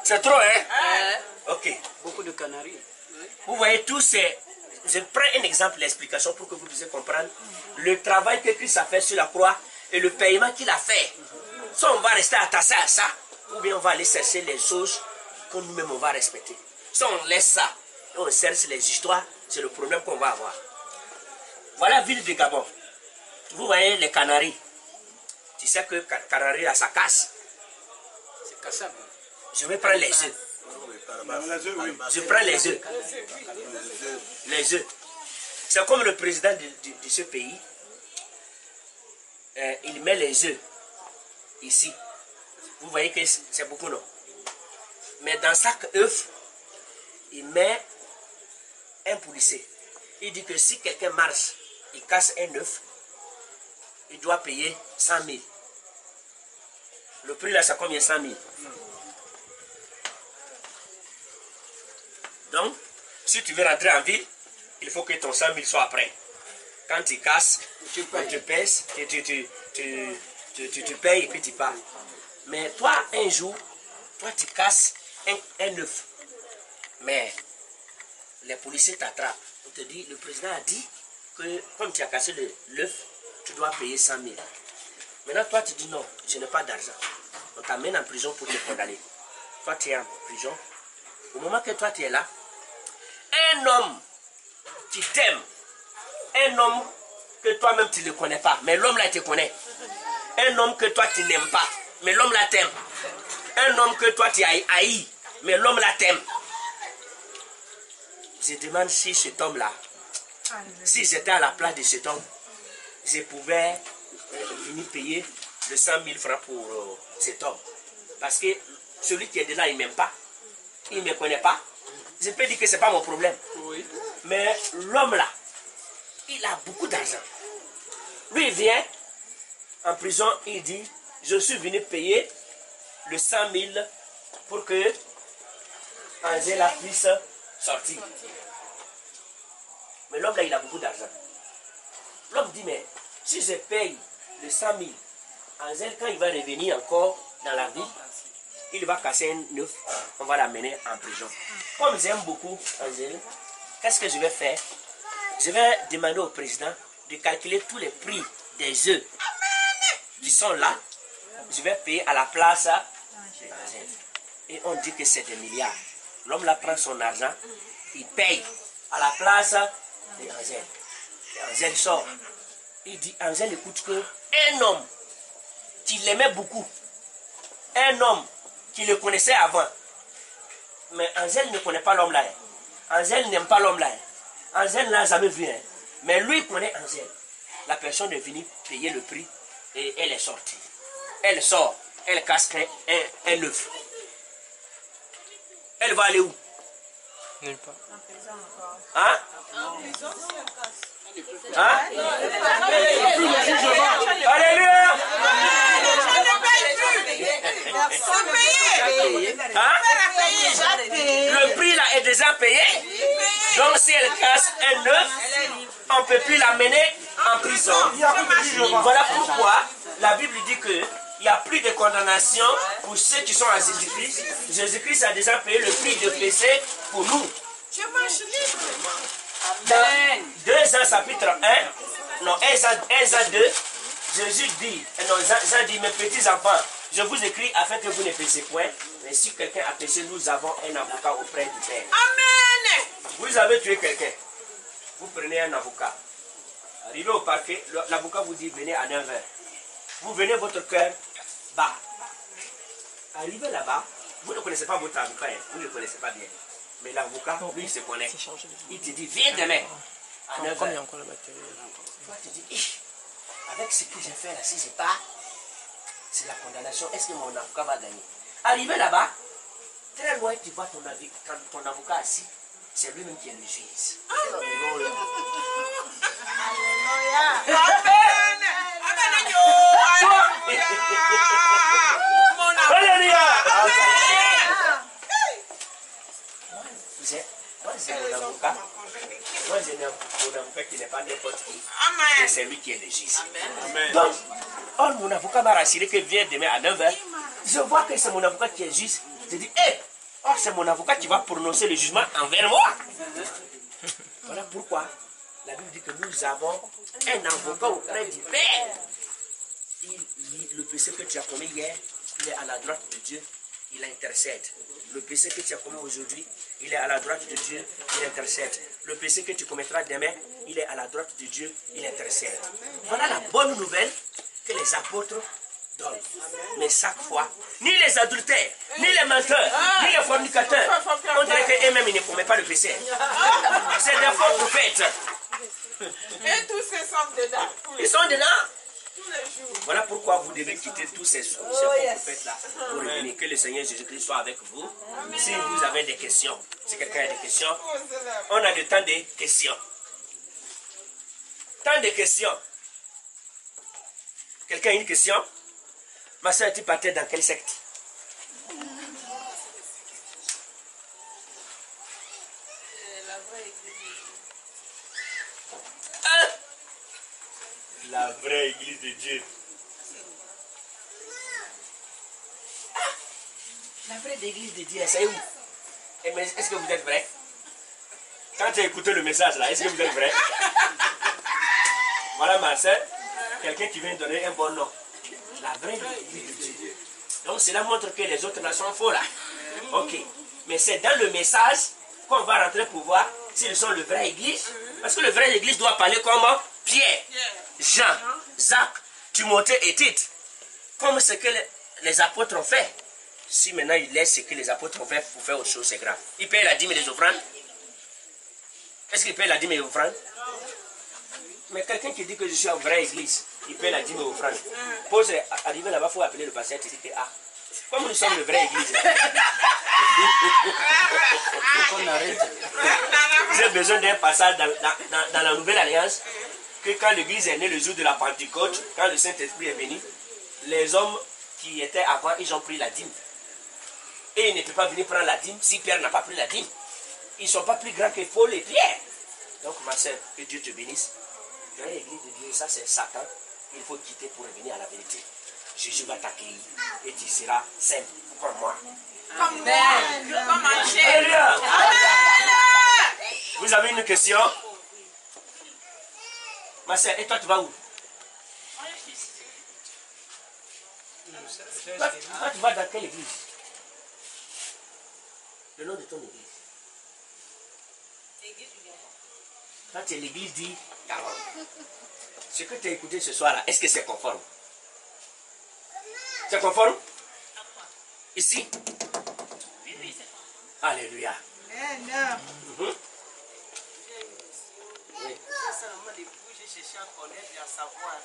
C'est trop, hein? Ok. Beaucoup de canaries. Vous voyez tous ces... Je prends un exemple, l'explication pour que vous puissiez comprendre le travail que Christ a fait sur la croix et le paiement qu'il a fait. Soit on va rester attaché à ça, ou bien on va aller chercher les choses que nous-mêmes on va respecter. Soit on laisse ça et on cherche les histoires, c'est le problème qu'on va avoir. Voilà la ville de Gabon. Vous voyez les Canaries. Tu sais que Canaries là, ça casse. C'est cassable. Je vais prendre les œufs. Je prends les œufs. Les œufs. C'est comme le président de ce pays. Il met les œufs ici. Vous voyez que c'est beaucoup, non? Mais dans chaque œuf, il met un policier. Il dit que si quelqu'un marche, il casse un œuf, il doit payer 100 000. Le prix là, c'est combien? 100 000. Donc, si tu veux rentrer en ville, il faut que ton 100 000 soit prêt. Quand tu casses, tu pèses, tu payes et puis tu pars. Mais toi, un jour, toi tu casses un œuf. Mais les policiers t'attrapent. On te dit, le président a dit que comme tu as cassé l'œuf, tu dois payer 100 000. Maintenant, toi tu dis non, je n'ai pas d'argent. On t'amène en prison pour te condamner. Toi tu es en prison. Au moment que toi tu es là, un homme qui t'aime, un homme que toi-même tu ne connais pas, mais l'homme là te connaît. Un homme que toi tu n'aimes pas, mais l'homme là t'aime. Un homme que toi tu haïs, mais l'homme là t'aime. Je demande si cet homme-là, si j'étais à la place de cet homme, je pouvais venir payer le 100 000 francs pour cet homme. Parce que celui qui est de là, il ne m'aime pas, il ne me connaît pas. Je peux dire que ce n'est pas mon problème. Oui. Mais l'homme là, il a beaucoup d'argent. Lui, il vient en prison, il dit, je suis venu payer le 100 000 pour que Angela puisse sortir. Mais l'homme là, il a beaucoup d'argent. L'homme dit, mais si je paye le 100 000, Angèle, quand il va revenir encore dans la ville, il va casser un œuf, on va l'amener en prison. Comme j'aime beaucoup Angèle, qu'est-ce que je vais faire? Je vais demander au président de calculer tous les prix des œufs qui sont là. Je vais payer à la place d'Angèle. Et on dit que c'est des milliards. L'homme là prend son argent, il paye à la place d'Angèle. Angèle sort. Il dit, Angèle, écoute que un homme qui l'aimait beaucoup, un homme qui le connaissait avant, mais Angèle ne connaît pas l'homme là. Angèle n'aime pas l'homme là. Angèle n'a jamais vu. Mais lui connaît Angèle. La personne est venue payer le prix et elle est sortie. Elle sort, elle casse un œuf. Elle va aller où? Nulle part. Hein? Hein? Alléluia! Hein? Le prix là est déjà payé. Donc si elle casse un œuf, on ne peut plus l'amener en prison. Voilà pourquoi la Bible dit que il n'y a plus de condamnation pour ceux qui sont à Jésus-Christ. Jésus-Christ a déjà payé le prix de péché pour nous. Je marche libre. Dans 2 Jean chapitre 1, non, 1 Jean 2, Jésus dit, non, Jean dit, mes petits enfants, je vous écris afin que vous ne péchez point, mais si quelqu'un a péché, nous avons un avocat auprès du Père. Amen. Vous avez tué quelqu'un, vous prenez un avocat. Arrivé au parquet, l'avocat vous dit, venez à 9h. Vous venez votre cœur bas. Arrivé là-bas, vous ne connaissez pas votre avocat, vous ne le connaissez pas bien. Mais l'avocat, lui, il se connaît. Il te dit, viens demain à 9h. Toi, tu dis, avec ce que j'ai fait là, si je pars, c'est la condamnation. Est-ce que mon avocat va gagner? Arrivé là-bas, très loin, tu vois ton avocat assis, c'est lui-même qui est le juge. Alléluia. Alléluia. Moi, j'ai mon avocat. Moi, j'ai mon avocat qui n'est pas n'importe qui. Et c'est lui qui est le juge. Donc, mon avocat m'a rassuré que vient demain à 9h. Je vois que c'est mon avocat qui est juge. Je dis, hé, Or, c'est mon avocat qui va prononcer le jugement envers moi. Voilà pourquoi la Bible dit que nous avons un avocat auprès du Père. Le péché que tu as commis hier, il est à la droite de Dieu, il intercède. Le péché que tu as commis aujourd'hui, il est à la droite de Dieu, il intercède. Le péché que tu commettras demain, il est à la droite de Dieu, il intercède. Voilà la bonne nouvelle que les apôtres donnent. Mais chaque fois, ni les adultères, ni les menteurs, ni les fornicateurs, on dirait qu'eux-mêmes ne commettent pas le péché. C'est des faux prophètes. Et tous ces sont dedans. Ils sont dedans. Tous les jours. Voilà pourquoi vous devez quitter tous ces faux prophètes-là pour revenir. Que le Seigneur Jésus-Christ soit avec vous. Si vous avez des questions, si quelqu'un a des questions, on a le temps des questions. Tant de questions. Quelqu'un a une question? Ma soeur, tu partais dans quelle secte? La vraie église. La vraie église de Dieu. La vraie église de Dieu, c'est où? Est-ce que vous êtes vrai? Quand tu as écouté le message là, est-ce que vous êtes vrai? Voilà ma soeur, quelqu'un qui vient donner un bon nom. La vraie église de Dieu. Donc cela montre que les autres là sont faux là. Ok. Mais c'est dans le message qu'on va rentrer pour voir s'ils sont le vrai église. Parce que le vrai église doit parler comme Pierre, Jean, Jacques, Timothée et Tite. Comme ce que les apôtres ont fait. Si maintenant il laisse ce que les apôtres ont fait pour faire autre chose, c'est grave. Il paye la dîme et les offrandes. Est-ce qu'il paye la dîme et les offrandes? Mais quelqu'un qui dit que je suis en vraie église, il paye la dîme et les offrandes. Pose, arriver là-bas, il faut appeler le pasteur et dire ah, comme nous sommes une vraie église. Faut qu'on arrête. J'ai besoin d'un passage dans la nouvelle alliance que quand l'église est née le jour de la Pentecôte, quand le Saint-Esprit est venu, les hommes qui étaient avant, ils ont pris la dîme. Et ils ne peuvent pas venir prendre la dîme si Pierre n'a pas pris la dîme. Ils ne sont pas plus grands que Paul et Pierre. Donc ma soeur, que Dieu te bénisse. L'église de Dieu, ça c'est Satan. Il faut quitter pour revenir à la vérité. Jésus va t'accueillir et tu seras simple comme moi. Amen. Comme Angèle. Alléluia. Amen. Vous avez une question? Ma soeur, et toi tu vas où? Toi tu vas dans quelle église? Le nom de ton église. Quand tu es l'église dit Garonne. Ce que tu as écouté ce soir là, est-ce que c'est conforme? C'est conforme? Ici? Alléluia. Amen. Oui. Sincèrement, depuis j'ai cherché à connaître et à savoir.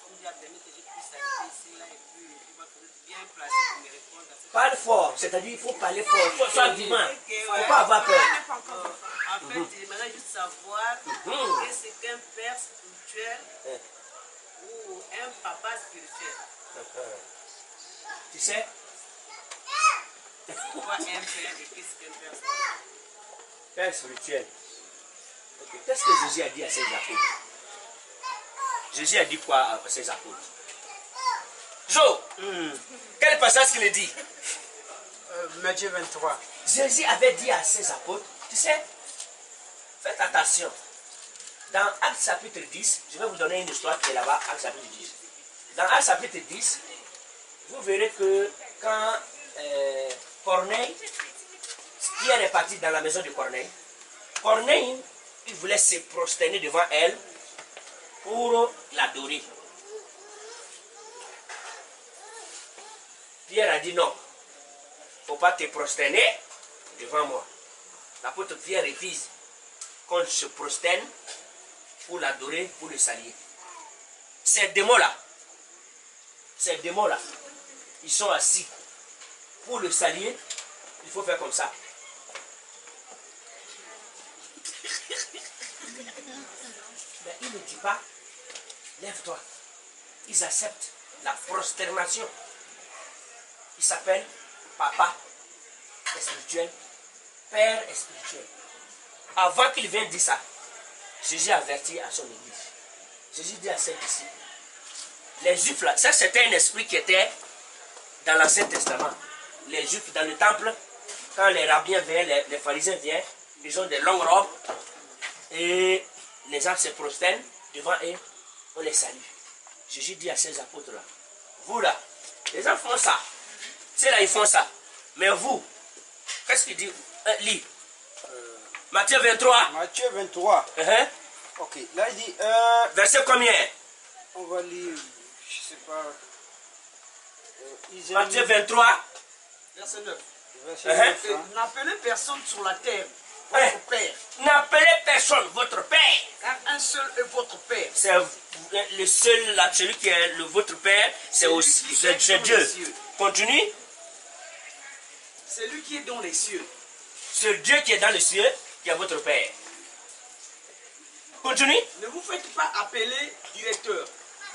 Comme Dieu a permis que je puisse arriver ici, là, et puis il va être bien placé pour me répondre à cette Parle fort, c'est-à-dire il faut parler fort, il faut soit vivant, il ne faut pas avoir peur. En fait, j'aimerais juste savoir qu'est-ce qu'un père spirituel ou un papa spirituel. Tu sais? Pourquoi un père et qu'est-ce qu'un père spirituel? Père spirituel. Okay. Qu'est-ce que Jésus a dit à ses apôtres? Jésus a dit quoi à ses apôtres? Jo, quel passage qu'il dit? Matthieu 23. Jésus avait dit à ses apôtres, tu sais, faites attention. Dans Actes chapitre 10, je vais vous donner une histoire qui est là-bas, Actes chapitre 10. Dans Actes chapitre 10, vous verrez que quand Corneille, Pierre est parti dans la maison de Corneille, Corneille, il voulait se prosterner devant elle pour l'adorer. Pierre a dit non, il ne faut pas te prosterner devant moi. L'apôtre Pierre refuse qu'on se prosterne pour l'adorer, pour le saluer. Ces démons-là, ils sont assis. Pour le saluer, il faut faire comme ça. Mais il ne dit pas, lève-toi. Ils acceptent la prosternation. Il s'appelle papa spirituel, père spirituel. Avant qu'il vienne dire ça, Jésus avertit à son église. Jésus dit à ses disciples, les Juifs ça c'était un esprit qui était dans l'Ancien Testament. Les Juifs dans le temple, quand les rabbins viennent, les pharisiens viennent, ils ont des longues robes et les gens se prosternent devant eux, on les salue. Jésus dit à ses apôtres là, vous là, les gens font ça. C'est là ils font ça. Mais vous, qu'est-ce qu'il dit? Lis. Matthieu 23. Matthieu 23. Ok, là il dit... Verset combien? On va lire, je sais pas... Matthieu 23. Verset 9. Verset 9, hein. N'appelez personne sur la terre votre Père, N'appelez personne votre Père. car un seul est votre Père. C'est le seul, là, celui qui est votre Père, c'est Dieu. Continue. C'est lui qui est dans les cieux. C'est Dieu qui est dans le ciel, qui est votre Père. Continue. Ne vous faites pas appeler directeur.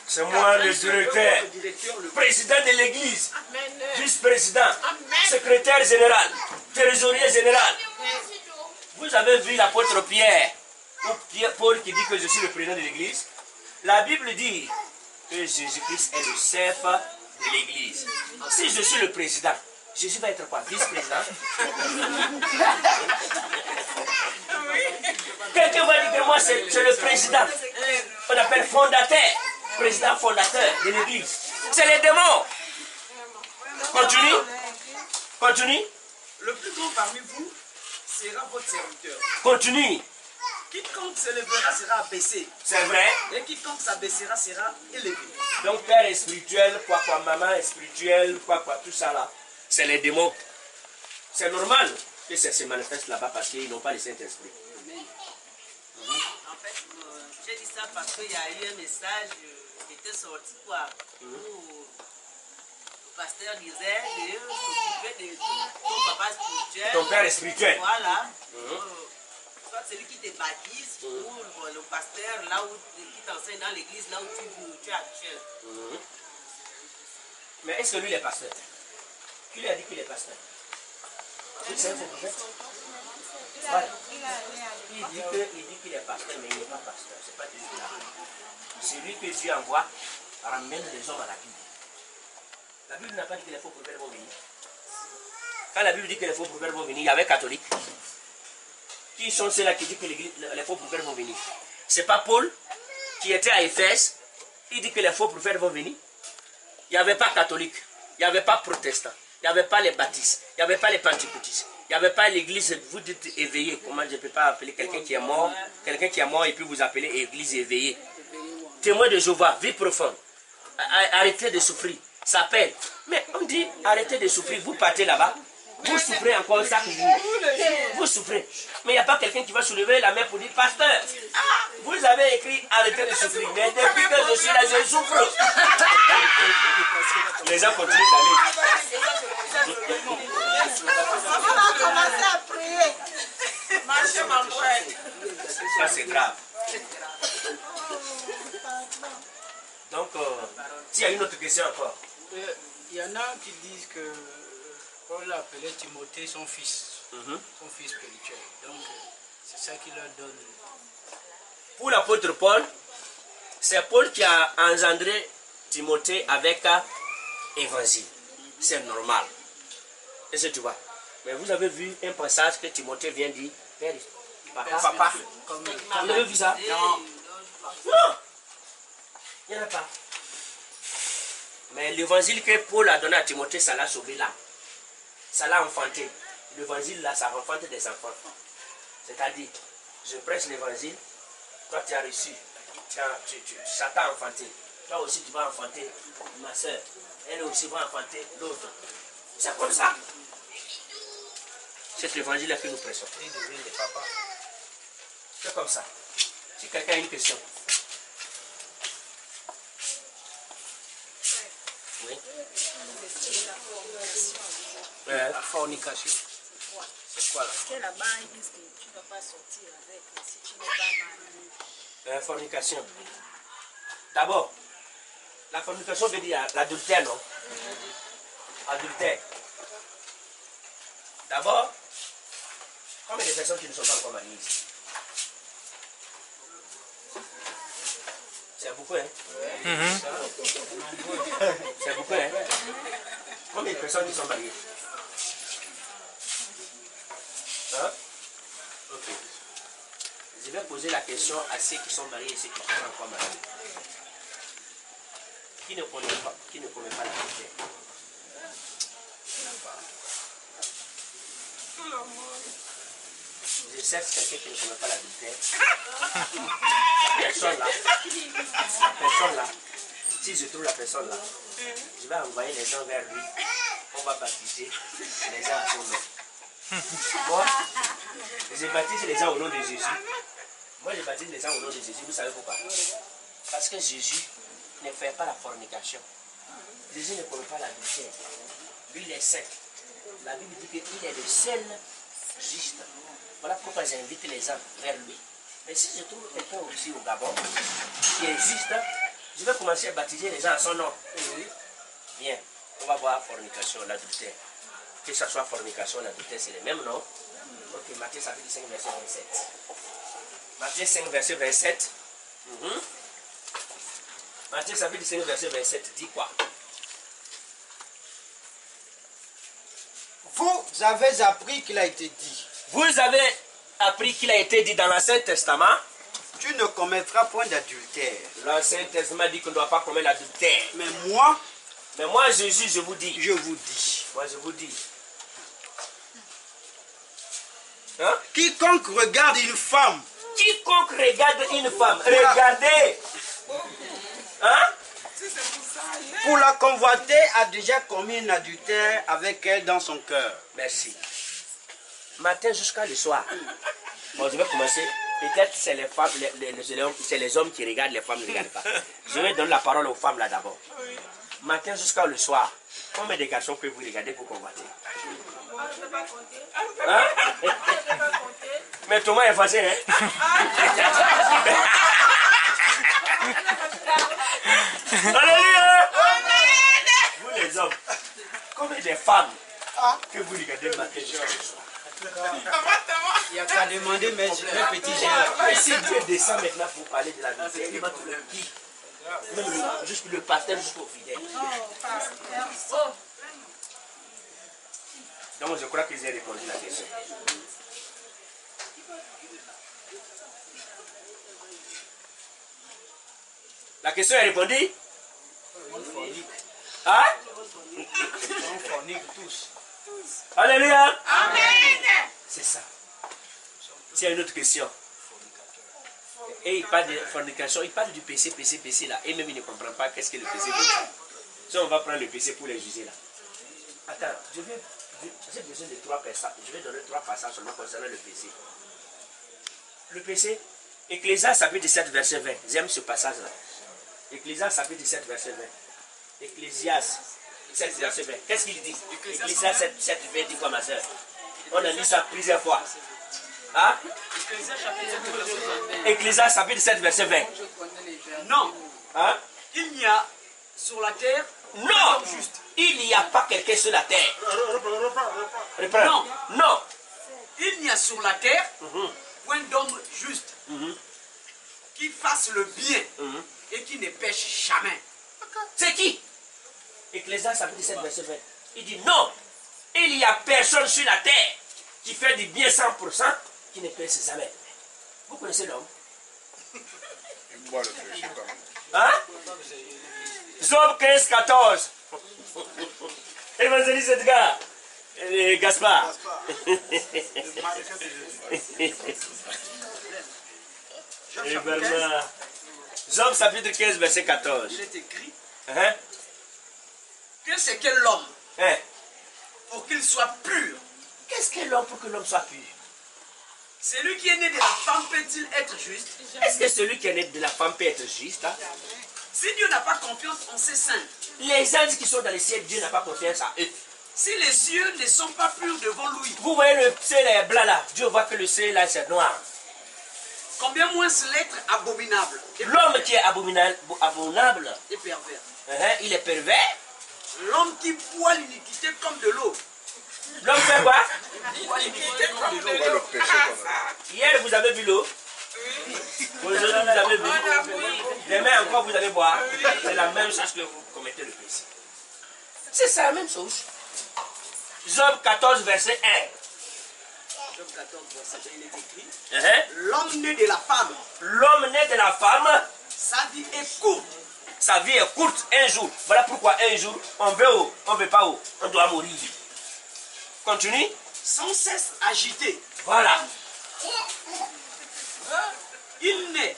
C'est moi le Un seul est directeur, votre directeur, le président de l'église, Amen. vice-président, Amen. secrétaire général, trésorier général. Vous avez vu l'apôtre Pierre, ou Paul qui dit que je suis le président de l'église. La Bible dit que Jésus-Christ est le chef de l'église. Si je suis le président, Jésus va être quoi? Vice-président? Quelqu'un va dire que moi c'est le président. On appelle fondateur. Président fondateur de l'église. C'est les démons. Continue. Continue. Le plus grand parmi vous sera votre serviteur. Continue. Quiconque s'élèvera sera abaissé, C'est vrai. et quiconque s'abaissera sera élevé. Donc père est spirituel, quoi, maman est spirituelle, quoi, tout ça là. C'est les démons. C'est normal que ça se manifeste là-bas parce qu'ils n'ont pas le Saint-Esprit. En fait, j'ai dit ça parce qu'il y a eu un message qui était sorti quoi, où le pasteur disait de s'occuper de ton papa spirituel. Ton père est spirituel. Voilà. Soit celui qui te baptise ou le pasteur là où qui t'enseigne dans l'église là où tu es actuel. Mais est-ce que lui il est pasteur? Qui lui a dit qu'il est pasteur? C'est un prophète. Voilà. Il dit qu'il est pasteur, mais il n'est pas pasteur. C'est pas Dieu qui l'a. C'est lui que Dieu envoie, ramène les hommes à la Bible. La Bible n'a pas dit que les faux prophètes vont venir. Quand la Bible dit que les faux prophètes vont venir, il y avait catholiques. Qui sont ceux-là qui disent que les faux prophètes vont venir? C'est pas Paul qui était à Éphèse. Il dit que les faux prophètes vont venir. Il n'y avait pas catholique, il n'y avait pas protestant, il n'y avait pas les baptistes, il n'y avait pas les pentecôtistes, il n'y avait pas l'église, vous dites éveillé. Comment je ne peux pas appeler quelqu'un qui est mort et puis vous appelez église éveillée. Témoin de Jéhovah, vie profonde. Arrêtez de souffrir. Ça peine. Mais on dit arrêtez de souffrir, vous partez là-bas. Vous souffrez encore chaque jour. Vous souffrez. Mais il n'y a pas quelqu'un qui va soulever la main pour dire pasteur, vous avez écrit arrêtez de souffrir. Mais depuis que je suis là, je souffre. Les gens continuent d'aller. On a commencé à prier. Marchez ma boîte. Ça c'est grave. Donc, s'il y a une autre question encore. Il y en a qui disent que Paul appelait Timothée son fils spirituel. Donc, c'est ça qui leur donne. Pour l'apôtre Paul, c'est Paul qui a engendré Timothée avec évangile. C'est normal. Est-ce que tu vois? Mais vous avez vu un passage que Timothée vient dire, Père, papa. Vous avez vu ça? Non. Il n'y en a pas. Mais l'évangile que Paul a donné à Timothée, ça l'a sauvé là. Ça l'a enfanté. L'évangile là, ça enfante des enfants. C'est-à-dire, je prêche l'évangile, toi tu as reçu, ça t'a enfanté. Toi aussi tu vas enfanter ma soeur. Elle aussi va enfanter l'autre. C'est comme ça. C'est l'évangile là que nous prêchons. Ils deviennent des papas. C'est comme ça. Si quelqu'un a une question. Oui. La fornication. C'est quoi là? Que là-bas, ils disent que tu ne vas pas sortir avec si tu n'es pas marié. Fornication. D'abord, la fornication veut dire l'adultère, non? Adultère. D'abord, combien de personnes qui ne sont pas encore mariées ici? C'est beaucoup, hein? C'est beaucoup, hein? Combien de personnes qui sont mariées? Je vais poser la question à ceux qui sont mariés et ceux qui ne sont pas encore mariés. Qui ne connaît pas l'adultère? Tout le monde. Je cherche quelqu'un qui ne connaît pas l'adultère. La personne là, si je trouve la personne là, je vais envoyer les gens vers lui. On va baptiser les gens à son nom. Moi, je baptise les gens au nom de Jésus. Moi, je baptise les gens au nom de Jésus. Vous savez pourquoi? Parce que Jésus ne fait pas la fornication. Jésus ne connaît pas l'adultère. Lui, il est saint. La Bible dit qu'il est le seul juste. Voilà pourquoi j'invite les gens vers lui. Mais si je trouve quelqu'un aussi au Gabon qui est juste, je vais commencer à baptiser les gens à son nom. Bien, on va voir fornication, l'adultère. Que ce soit fornication, l'adultère, c'est les mêmes noms. Ok, Matthieu chapitre 5, verset 27. Matthieu 5, verset 27. Matthieu chapitre 5, verset 27 dit quoi? Vous avez appris qu'il a été dit. Vous avez appris qu'il a été dit dans l'Ancien Testament. Tu ne commettras point d'adultère. L'Ancien Testament dit qu'on ne doit pas commettre l'adultère. Mais moi, Jésus, je vous dis. je vous dis. Moi, je vous dis. Hein? Quiconque regarde une femme. Quiconque regarde une femme, regardez. Hein? Pour la convoiter, a déjà commis un adultère avec elle dans son cœur. Merci. Matin jusqu'à le soir. Bon, je vais commencer. Peut-être c'est les femmes, c'est les hommes qui regardent, les femmes ne regardent pas. Je vais donner la parole aux femmes là d'abord. Matin jusqu'à le soir. Combien de garçons que vous regardez pour convoiter? Moi, je ne peux pas compter. Hein? Je ne peux pas compter. Mais Thomas est facile, hein? Alléluia! Vous les hommes, combien de femmes que vous regardez matin jusqu'à le soir? Il n'y a qu'à demander mes petits gènes. Et si Dieu descend maintenant pour parler de la vie, il va te le dire. Même juste le pasteur jusqu'au fidèle. Donc je crois qu'ils aient répondu à la question. La question est répondue? Hein? On fornique tous. Alléluia! Amen. C'est ça. S'il y a une autre question. Et il parle de fornication, il parle du PC là. Et même il ne comprend pas qu'est-ce que le PC veut dire. Si on va prendre le PC pour les juger là. Attends, j'ai besoin de 3 passages. Je vais donner 3 passages seulement concernant le PC. Le PC, Ecclésiaste chapitre 17 verset 20. J'aime ce passage là. Ecclésiaste chapitre 17 verset 20. Ecclésiaste 7 verset 20. Qu'est-ce qu'il dit? Ecclésiaste 7 20 dit quoi ma soeur? On a dit ça plusieurs fois. Hein? Ecclésiaste chapitre 7 verset 20. Non, Hein? il n'y a sur la terre Non! Il n'y a pas quelqu'un sur la terre. Reprends. Non. Non. il n'y a sur la terre point d'homme juste qui fasse le bien et qui ne pêche jamais. C'est qui? Ecclésiaste chapitre 7 verset 20. Il dit non. Il n'y a personne sur la terre qui fait du bien 100% qui ne pêche jamais. Vous connaissez l'homme? Hein? Job 15, 14. Évangéliste Edgar. Gaspard. Job chapitre 15, verset 14. Il est écrit Hein? que c'est que l'homme Hein? pour qu'il soit pur. Qu'est-ce que l'homme pour que l'homme soit pur? Celui qui est né de la femme peut-il être juste? Est-ce que celui qui est né de la femme peut être juste? Hein? Si Dieu n'a pas confiance en ses saints, Les anges qui sont dans le ciel, Dieu n'a pas confiance à eux. si les cieux ne sont pas purs devant lui, Vous voyez le ciel est blanc là. Dieu voit que le ciel là c'est noir. combien moins l'être abominable L'homme qui est abominable et pervers. il est pervers. L'homme qui boit l'iniquité comme de l'eau. L'homme fait quoi? Boit l'iniquité comme de l'eau. Hier vous avez bu l'eau. Aujourd'hui vous avez bu. Demain encore vous allez boire. C'est la même chose que vous commettez le péché. C'est ça la même chose. Job 14 verset Job 14, verset 1, il est écrit. L'homme né de la femme, L'homme né de la femme, sa vie est courte. sa vie est courte, un jour. Voilà pourquoi un jour, on veut ou on veut pas où, on doit mourir. Continue. Sans cesse agité. Voilà. Il naît,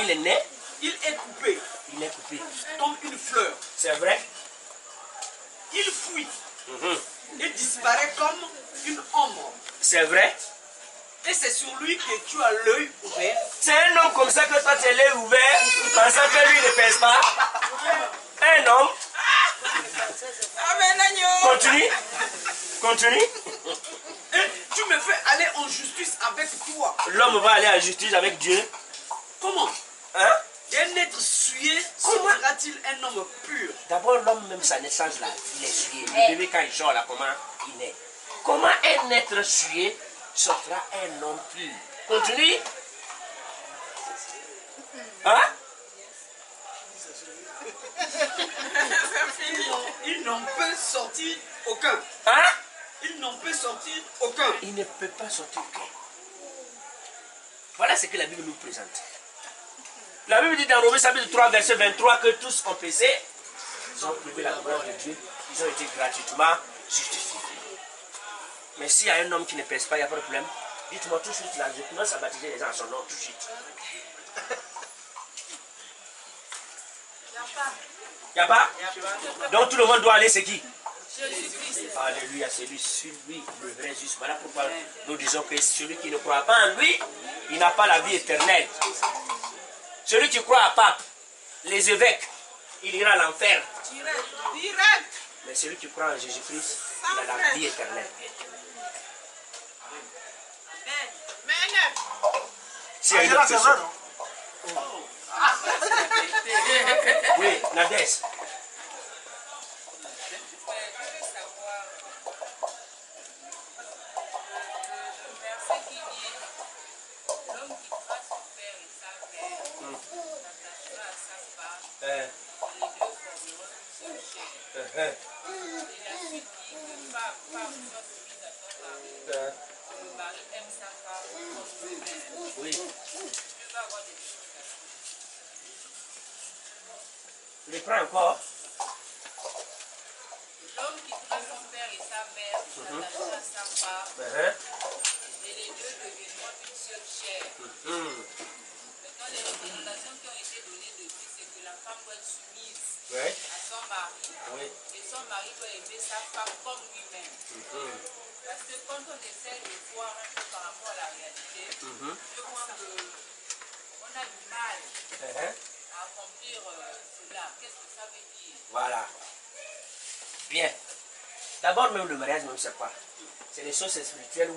Il est né, il est coupé, il est coupé. comme une fleur. C'est vrai. Il fuit et disparaît comme une ombre. C'est vrai. Et c'est sur lui que tu as l'œil ouvert. C'est un homme comme ça que toi tu l'as ouvert, pensant que lui ne pèse pas. Un homme. Continue. Continue. Et tu me fais aller en justice avec toi. L'homme va aller en justice avec Dieu. Comment? Hein? Un être souillé sortira-t-il un homme pur? D'abord, l'homme, même sa naissance là, il est souillé. Le bébé, quand il sort là, comment il naît? Comment un être souillé sortira un homme pur? Continue. Hein? Il n'en peut sortir aucun. Hein? Il n'en peut sortir aucun. Il ne peut pas sortir aucun. Voilà ce que la Bible nous présente. La Bible dit dans Romains chapitre 3, verset 23 que tous ont péché, ils ont prouvé la gloire de Dieu, ils ont été gratuitement justifiés. Mais s'il y a un homme qui ne pèse pas, il n'y a pas de problème. Dites-moi tout de suite là, je commence à baptiser les gens à son nom tout de suite. Il n'y a pas? Donc tout le monde doit aller, c'est qui? Alléluia, c'est lui, celui le vrai juste. Voilà pourquoi nous disons que celui qui ne croit pas en lui, il n'a pas la vie éternelle. Celui qui croit à Pape, les évêques, il ira à l'enfer. Mais celui qui croit en Jésus-Christ, il a la vie éternelle. C'est une autre question. Oui, Nadès. Oui. Je prends encore. L'homme qui prend son père et sa mère, s'attachant à sa femme, et les deux deviendront une seule chair. Maintenant, les recommandations qui ont été données depuis, c'est que la femme doit être soumise à son mari, et son mari doit aimer sa femme comme lui-même. Parce que quand on essaie de voir un peu par rapport à la réalité, je vois qu'on a du mal à accomplir cela. Qu'est-ce que ça veut dire? Voilà. Bien. D'abord, même le mariage, même c'est quoi? C'est les choses spirituelles.